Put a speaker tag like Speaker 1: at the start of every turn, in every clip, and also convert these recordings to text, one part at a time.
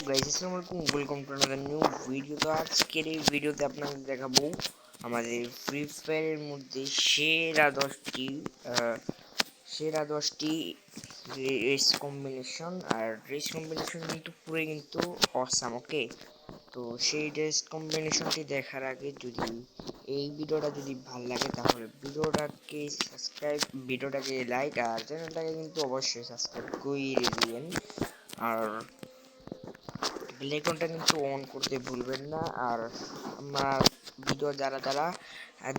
Speaker 1: Guys আসসালামু আলাইকুম, welcome to another new video. তো আজকের এই ভিডিওতে আপনাদের দেখাবো আমাদের ফ্রি ফায়ারের মধ্যে সেরা দশটি রেস কম্বিনেশন। আর রেস কম্বিনেশন কিন্তু পুরো কিন্তু অসাম, ওকে। তো সেই রেস কম্বিনেশনটি দেখার আগে যদি এই ভিডিওটা যদি ভালো লাগে তাহলে ভিডিওটাকে লাইক আর চ্যানেলটাকে কিন্তু অবশ্যই সাবস্ক্রাইব করে দিবেন। আর বেল আইকনটা কিন্তু অন করতে ভুলবেন না। আর আমার ভিডিও যারা যারা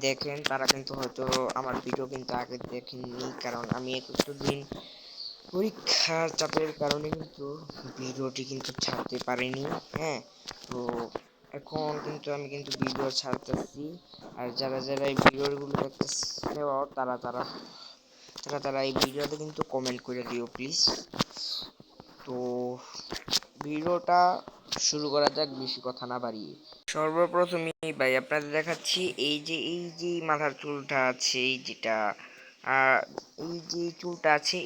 Speaker 1: দেখেন তারা কিন্তু হয়তো আমার ভিডিও কিন্তু আগে দেখেননি, কারণ আমি একটু দিন পরীক্ষার চাপের কারণে কিন্তু ভিডিওটি কিন্তু ছাড়তে পারিনি। হ্যাঁ, তো এখন কিন্তু আমি কিন্তু ভিডিও ছাড়তেছি। আর যারা যারা এই ভিডিওগুলো দেখতেছে তারা তারা তারা তারা এই ভিডিওতে কিন্তু কমেন্ট করে দিও প্লিজ। তো ভিডিওটা শুরু করা যাক বেশি কথা না বাড়িয়ে। সর্বপ্রথমেই ভাই আপনাদের দেখাচ্ছি এই যে মাথার চুলটা আছে,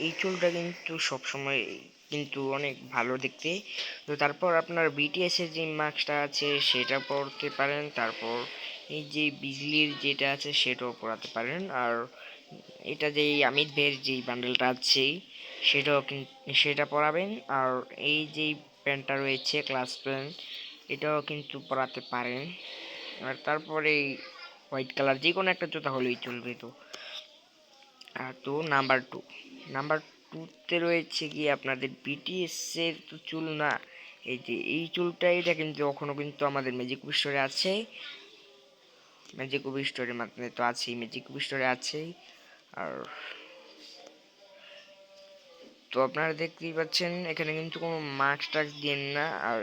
Speaker 1: এই চুলটা কিন্তু সবসময় কিন্তু অনেক ভালো দেখতে। তো তারপর আপনার বিটিএস এর যে মাস্কটা আছে সেটা পরতে পারেন, তারপর এই যে বিজলির যেটা আছে সেটাও পরাতে পারেন। আর এটা যে আমিত ভাইয়ের যে বান্ডেলটা আছে সেটা পরাবেন। আর এই যে প্যান্টটা রয়েছে ক্লাস প্যান্ট, এটাও কিন্তু পরাতে পারেন। আর তারপরে হোয়াইট কালার যে কোনো একটা জুতা হলেই চলবে। তো তো নাম্বার টুতে রয়েছে কি আপনাদের বিটিএস এর তো চুল না, এই যে এই চুলটা, এটা কিন্তু এখনো কিন্তু আমাদের ম্যাজিক স্টোরে আছে। ম্যাজিক স্টোরের মাধ্যমে তো আছেই, ম্যাজিক স্টোরে আছেই। আর তো আপনারা দেখতেই পাচ্ছেন এখানে কিন্তু কোনো মাস্ক টাস্ক দিয়ে না। আর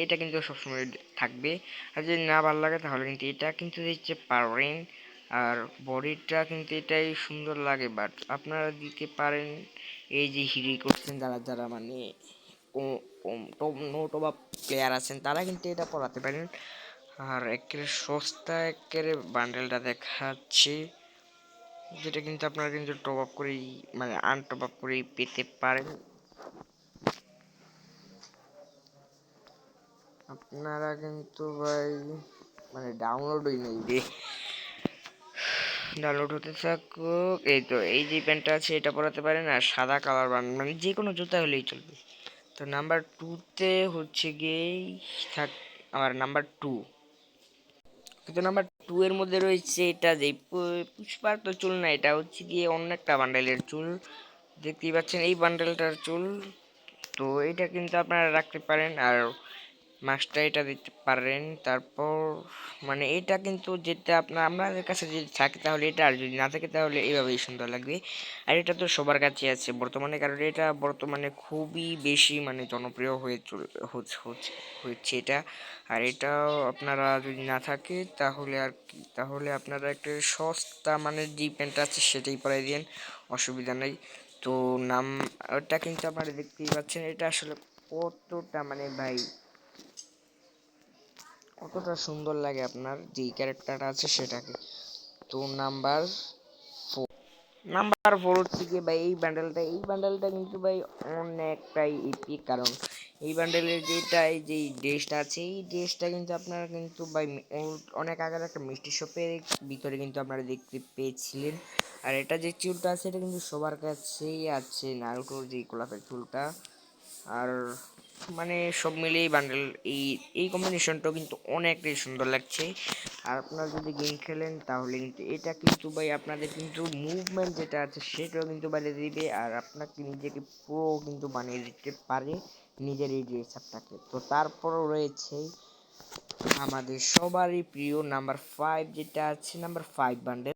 Speaker 1: এটা কিন্তু সবসময় থাকবে। আর যদি না ভালো লাগে তাহলে কিন্তু এটা কিন্তু দিতে পারেন। আর বডিটা কিন্তু এটাই সুন্দর লাগে, বাট আপনারা দিতে পারেন এই যে হিরি করছেন যারা যারা মানে নোটোবা প্লেয়ার আছেন তারা কিন্তু এটা পড়াতে পারেন। আর একেবারে সস্তা একেবারে বান্ডেলটা দেখাচ্ছে, যেটা কিন্তু আপনারা কিন্তু টপ আপ করেই মানে আনটপ আপ করেই পেতে পারেন। আপনারা কিন্তু ভাই মানে ডাউনলোডই নেই রে, ডাউনলোড হতে থাকুক। এই তো এই যে প্যান্টটা আছে এটা পরাতে পারেন। আর সাদা কালার মানে যে কোনো জুতা হলেই চলবে। তো নাম্বার টুতে হচ্ছে গিয়ে থাক আমার নাম্বার টু। কিন্তু নাম্বার টু এর মধ্যে রয়েছে এটা যে পুষ্পার তো চুল না, এটা হচ্ছে গিয়ে অন্য একটা বান্ডেলের চুল। দেখতেই পাচ্ছেন এই বান্ডেলটার চুল। তো এটা কিন্তু আপনারা রাখতে পারেন। আর মাস্কটা এটা দিতে পারেন। তারপর মানে এটা কিন্তু যেটা আপনাদের কাছে যদি থাকে তাহলে এটা, আর যদি না থাকে তাহলে এইভাবেই সুন্দর লাগবে। আর এটা তো সবার কাছে আছে বর্তমানে, কারণ এটা বর্তমানে খুবই বেশি মানে জনপ্রিয় হচ্ছে এটা। আর এটাও আপনারা যদি না থাকে তাহলে আর কি, তাহলে আপনারা একটা সস্তা মানে যে প্যান্টটা আছে সেটাই পরাই দিন, অসুবিধা নেই। তো নাম ওটা কিন্তু আপনারা দেখতেই পাচ্ছেন এটা আসলে কতটা মানে ভাই কতটা সুন্দর লাগে আপনার যে ক্যারেক্টারটা আছে সেটাকে। তো নাম্বার ফোর হচ্ছে কি ভাই এই বান্ডেলটা কিন্তু ভাই অনেকটাই ইপিক, কারণ এই বান্ডেলের যেটা এই যে ড্রেসটা আছে এই ড্রেসটা কিন্তু আপনারা কিন্তু ভাই অনেক আগের একটা মিষ্টি শপের ভিতরে কিন্তু আপনারা দেখতে পেয়েছিলেন। আর এটা যে চুলটা আছে এটা কিন্তু সবার কাছেই আছে, নারুটোর যে গোলাপের চুলটা। আর মানে সব মিলিয়ে বান্ডেল এই এই কম্বিনেশনটাও কিন্তু অনেকটাই সুন্দর লাগছে। আর আপনারা যদি গেম খেলেন তাহলে কিন্তু এটা কিন্তু ভাই আপনাদের কিন্তু মুভমেন্ট যেটা আছে সেটাও কিন্তু বাড়িয়ে দিবে। আর আপনাকে নিজেকে পুরো কিন্তু বানিয়ে দিতে পারে নিজের এই ড্রেস আপটাকে। তো তারপরও রয়েছে আমাদের সবারই প্রিয় নাম্বার ফাইভ, যেটা আছে নাম্বার ফাইভ বান্ডেল।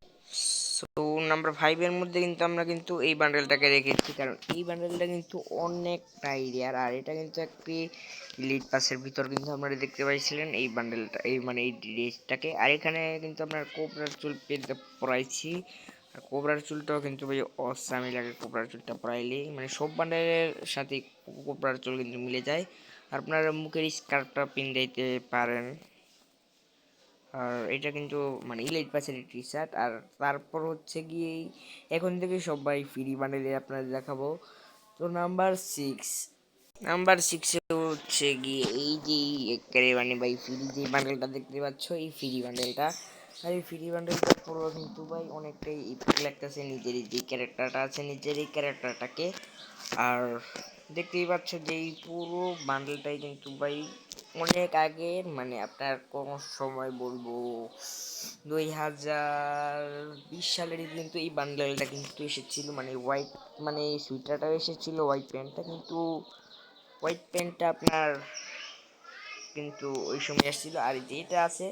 Speaker 1: তো নাম্বার ফাইভের মধ্যে কিন্তু আমরা কিন্তু এই বান্ডেলটাকে রেখেছি, কারণ এই বান্ডেলটা কিন্তু অনেকটাই রেয়ার। আর এটা কিন্তু একটি লিড পাসের ভিতর কিন্তু আপনারা দেখতে পাইছিলেন এই বান্ডেলটা, এই মানে এই ড্রেসটাকে। আর এখানে কিন্তু আপনার কোবরার চুল পেতে পরাইছি। আর কোবরার চুলটাও কিন্তু ভাই অসামি লাগে, কোবরার চুলটা পরাইলে মানে সব বান্ডেলের সাথে কোবরার চুল কিন্তু মিলে যায়। আর আপনারা মুখের স্কার্ফটা পিন্দাইতে পারেন। আর এটা কিন্তু মানে ইলাইট পাসের টি শার্ট। আর তারপর হচ্ছে গিয়ে এখন থেকে সবাই ফ্রি বান্ডেলে আপনাদের দেখাবো। তো নাম্বার সিক্স, নাম্বার 6 এ হচ্ছে গিয়ে এই যে একেবারে মানে ভাই ফ্রি যে বান্ডেলটা দেখতে পাচ্ছ, এই ফ্রি বান্ডেলটা। আর এই ফ্রি বান্ডেলটা পুরো কিন্তু ভাই অনেকটাই ইপিক লাগতেছে, নিজের যে ক্যারেক্টারটা আছে নিজের এই ক্যারেক্টারটাকে। আর দেখতেই পাচ্ছ যে এই পুরো বান্ডেলটাই কিন্তু ভাই অনেক আগের, মানে আপনার কোন সময় বলবো 2020 সালের কিন্তু এই বান্ডেলটা কিন্তু এসেছিল, মানে হোয়াইট, মানে সুইটারটাও এসেছিল, হোয়াইট প্যান্টটা কিন্তু, হোয়াইট প্যান্টটা আপনার কিন্তু ওই সময় এসেছিল। আর যেটা আছে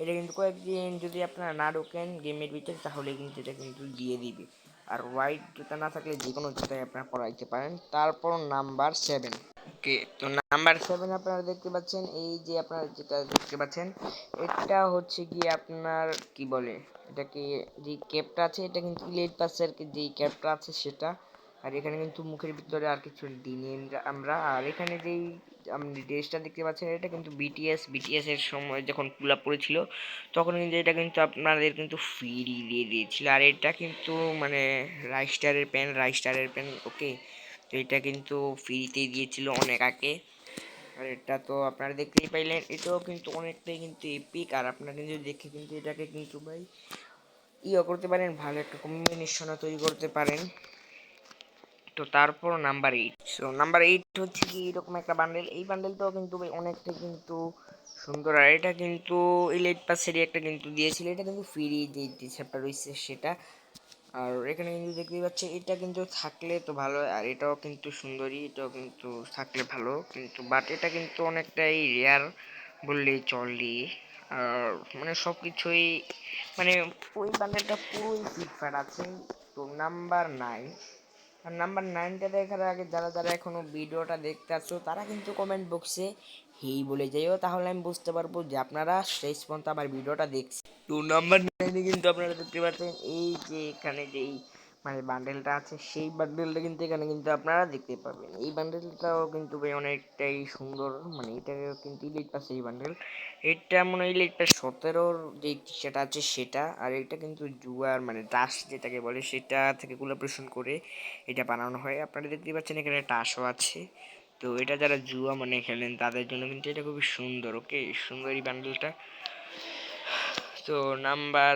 Speaker 1: এটা কিন্তু কয়েকদিন যদি আপনারা না ঢোকেন গেমের ভিতরে তাহলে কিন্তু এটা কিন্তু দিয়ে দিবে। আর হোয়াইট জুতা না থাকলে যে কোনো জুতাই আপনারা পরাইতে পারেন। তারপর নাম্বার 7, ওকে, তো নাম্বার 7 আপনারা দেখতে পাচ্ছেন, এই যে আপনারা যেটা দেখতে পাচ্ছেন এটা হচ্ছে গিয়ে আপনার কি বলে এটাকে, যে ক্যাপটা আছে এটা কিন্তু ইলিট পাসের যে ক্যাপটা আছে সেটা। আর এখানে কিন্তু মুখের ভিতরে আর কিছু দিইনি আমরা। আর এখানে যেই আপনি ড্রেসটা দেখতে পাচ্ছেন এটা কিন্তু বিটিএস এর সময় যখন পুলা পড়েছিল তখন কিন্তু এটা কিন্তু আপনাদের কিন্তু ফ্রি দিয়ে দিয়েছিল। আর এটা কিন্তু মানে রাইস্টারের প্যান, ওকে। তো এটা কিন্তু ফ্রিতেই দিয়েছিল অনেক আগে। আর এটা তো আপনারা দেখতেই পাইলেন, এটাও কিন্তু অনেকটাই কিন্তু এপিক। আর আপনারা কিন্তু দেখে কিন্তু এটাকে কিন্তু ভাই ইয়ে করতে পারেন, ভালো একটা কম্বিনেশনও তৈরি করতে পারেন। তো তারপর নাম্বার 8 হচ্ছে কি এরকম একটা বান্ডেল, এই বান্ডেলটাও কিন্তু ভাই অনেকটা কিন্তু সুন্দর। আর এটা কিন্তু ইলাইট পাসেরই একটা কিন্তু দিয়েছিল, এটা কিন্তু ফ্রি যে চ্যাপ্টার রয়েছে সেটা। আর এখানে কিন্তু দেখতেই পাচ্ছি এটা কিন্তু থাকলে তো ভালো, আর এটাও কিন্তু সুন্দরী, এটাও কিন্তু থাকলে ভালো কিন্তু, বাট এটা কিন্তু অনেকটাই রেয়ার বললেই চলে। আর মানে সব কিছুই মানে ওই বান্ডেলটা পুরোই ফিটফাট আছে। তো নাম্বার 9, আর নাম্বার 9টা দেখার আগে যারা যারা এখনো ভিডিওটা দেখতে আসছো তারা কিন্তু কমেন্ট বক্সে হেই বলে যাইও, তাহলে আমি বুঝতে পারবো যে আপনারা শেষ পর্যন্ত আমার ভিডিওটা দেখছেন। তো নাম্বার 9 কিন্তু আপনারা দেখতে পাচ্ছেন এই যে এখানে যেই মানে বান্ডেলটা আছে সেই বান্ডেলটা কিন্তু এখানে কিন্তু আপনারা দেখতে পাবেন। এই বান্ডেলটাও কিন্তু ভাই অনেকটাই সুন্দর, মানে এটা কিন্তু ইলিট পাস এই বান্ডেল। এটা মনে হয় ইলিট পাস 17-র যে সেটা আছে সেটা। আর এটা কিন্তু জুয়ার মানে ডাস্ট যেটাকে বলে সেটা থেকে কোলাবরেশন করে এটা বানানো হয়। আপনারা দেখতে পাচ্ছেন এখানে টাসও আছে। তো এটা যারা জুয়া মানে খেলেন তাদের জন্য কিন্তু এটা খুবই সুন্দর, ওকে, সুন্দর এই বান্ডেলটা। তো নাম্বার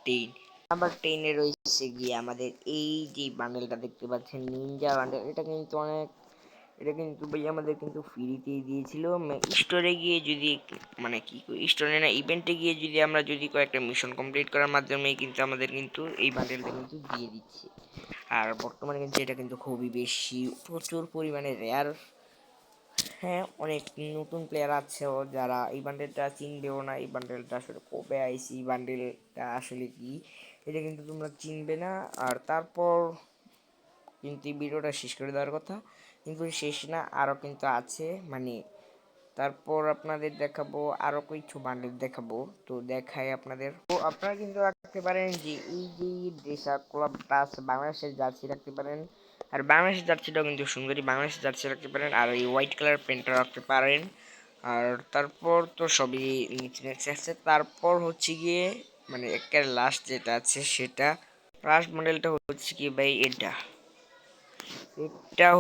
Speaker 1: 10 রয়েছে গিয়ে আমাদের এই যে বান্ডেলটা দেখতে পাচ্ছেন নিনজা বান্ডেল। এটা কিন্তু অনেক, এটা কিন্তু ভাই আমাদের কিন্তু ফ্রিতেই দিয়েছিল। স্টোরে গিয়ে যদি মানে কি স্টোরে না ইভেন্টে গিয়ে যদি আমরা যদি কয়েকটা মিশন কমপ্লিট করার মাধ্যমে কিন্তু আমাদের কিন্তু এই বান্ডেলটা কিন্তু দিয়ে দিচ্ছে। আর বর্তমানে কিন্তু এটা কিন্তু খুবই বেশি প্রচুর পরিমাণে রেয়ার। হ্যাঁ, অনেক নতুন প্লেয়ার আছে যারা এই বান্ডেলটা চিনবেও না, এই বান্ডেলটা আসলে কবে আইসি, এই বান্ডেলটা আসলে কি এটা কিন্তু তোমরা চিনবে না। আর তারপর কিন্তু এই ভিডিওটা শেষ করে দেওয়ার কথা, কিন্তু শেষ না, আরও কিন্তু আছে মানে। তারপর আপনাদের দেখাবো আরও কিছু বান্ডেল দেখাবো, তো দেখাই আপনাদের। তো আপনারা কিন্তু রাখতে পারেন যে এই যে দেশা ক্লাবটা আছে বাংলাদেশের জার্সি রাখতে পারেন। আর বাংলাদেশের জার্সিটাও কিন্তু সুন্দরী, বাংলাদেশের জার্সি রাখতে পারেন। আর এই হোয়াইট কালার প্যান্টটা রাখতে পারেন। আর তারপর তো সবই নিচে নিচে আছে। তারপর হচ্ছে গিয়ে মানে একের লাস্ট যেটা আছে সেটা, লাস্ট মডেলটা হচ্ছে কি ভাই এটা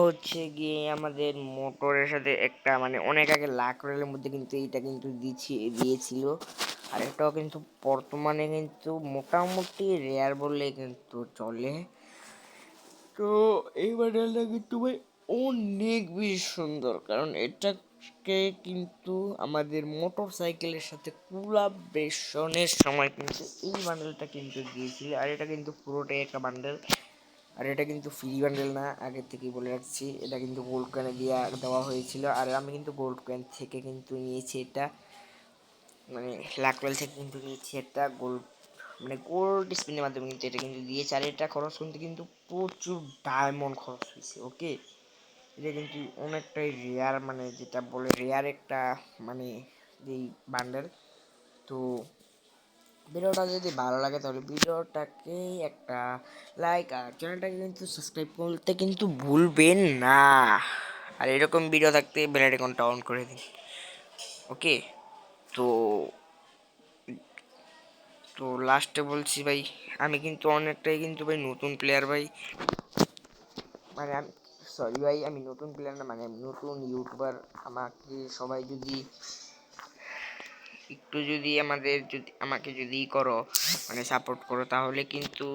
Speaker 1: হচ্ছে গিয়ে আমাদের মোটরের সাথে একটা মানে অনেক আগে লাখ রয়েলের মধ্যে কিন্তু এইটা কিন্তু দিয়েছিল। আর এটাও কিন্তু বর্তমানে কিন্তু মোটামুটি রেয়ার বললে কিন্তু চলে। তো এই মডেলটা কিন্তু ভাই অনেক বেশি সুন্দর, কারণ এটাকে কিন্তু আমাদের মোটর সাইকেলের সাথে কোলাবরেশনের সময় কিন্তু এই বান্ডেলটা কিন্তু দিয়েছিল। আর এটা কিন্তু পুরোটাই একটা বান্ডেল। আর এটা কিন্তু ফ্রি বান্ডেল না, আগে থেকেই বলে রাখছি, এটা কিন্তু গোল্ড কয়েনে দিয়ে দেওয়া হয়েছিল। আর আমি কিন্তু গোল্ড কয়েন থেকে কিন্তু নিয়েছি এটা, মানে লাক রয়েল থেকে কিন্তু নিয়েছি এটা গোল্ড, মানে গোল্ড স্পিনের মাধ্যমে কিন্তু এটা কিন্তু দিয়েছে। আর এটা খরচ করতে কিন্তু প্রচুর ডায়মন্ড খরচ হয়েছে, ওকে। এটা কিন্তু অনেকটাই রেয়ার, মানে যেটা বলে রেয়ার একটা মানে যেই বান্ডেল। তো ভিডিওটা যদি ভালো লাগে তাহলে ভিডিওটাকে একটা লাইক আর চ্যানেলটাকে কিন্তু সাবস্ক্রাইব করতে কিন্তু ভুলবেন না। আর এরকম ভিডিও থাকতে বেল আইকনটা অন করে দিন, ওকে। তো তো লাস্টে বলছি ভাই, আমি কিন্তু অনেকটাই কিন্তু ভাই নতুন প্লেয়ার ভাই, মানে আমি সরি ভাই, আমি নতুন প্লেয়ার না, মানে আমি নতুন ইউটিউবার। আমাকে সবাই যদি একটু যদি আমাকে যদি করো, মানে সাপোর্ট করো, তাহলে কিন্তু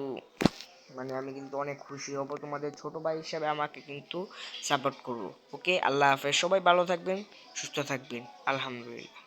Speaker 1: মানে আমি কিন্তু অনেক খুশি হব। তোমাদের ছোট ভাই হিসাবে আমাকে কিন্তু সাপোর্ট করবো। ওকে, আল্লাহ হাফেজ। সবাই ভালো থাকবেন, সুস্থ থাকবেন। আলহামদুলিল্লাহ।